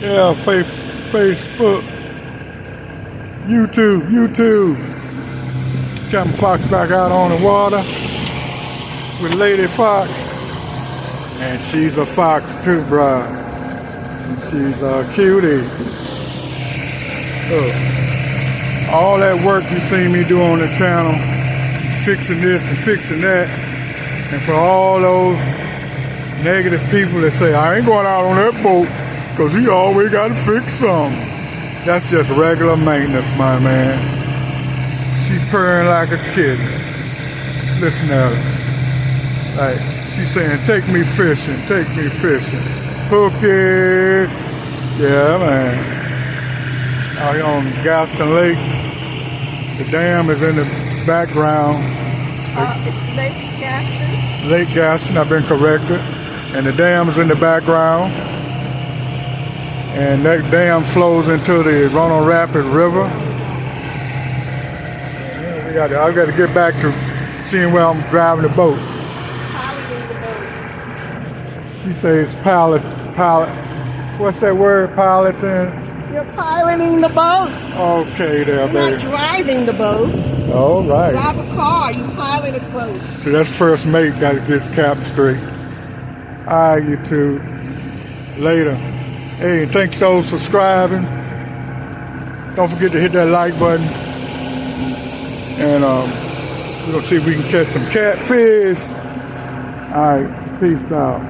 Yeah, Facebook, YouTube. Captain Fox back out on the water with Lady Fox. And she's a fox too, bruh. She's a cutie. Look, all that work you see me do on the channel, fixing this and fixing that, and for all those negative people that say, I ain't going out on that boat because he always got to fix something. That's just regular maintenance, my man. She purring like a kitten. Listen at her. Like, she's saying, take me fishing. Hook it. Yeah, man. Out here on Gaston Lake. The dam is in the background. It's Lake Gaston? Lake Gaston, I've been corrected. And the dam is in the background. And that dam flows into the Roanoke Rapid River. I got to get back to seeing where I'm driving the boat. Piloting the boat. She says pilot. What's that word, piloting? You're piloting the boat. Okay there, You're baby. not driving the boat. All right. You drive a car, you pilot a boat. So that's first mate, got to get the captain straight. All right, you two. Later. Hey, thanks to those subscribing. Don't forget to hit that like button. And we're going to see if we can catch some catfish. All right, peace out.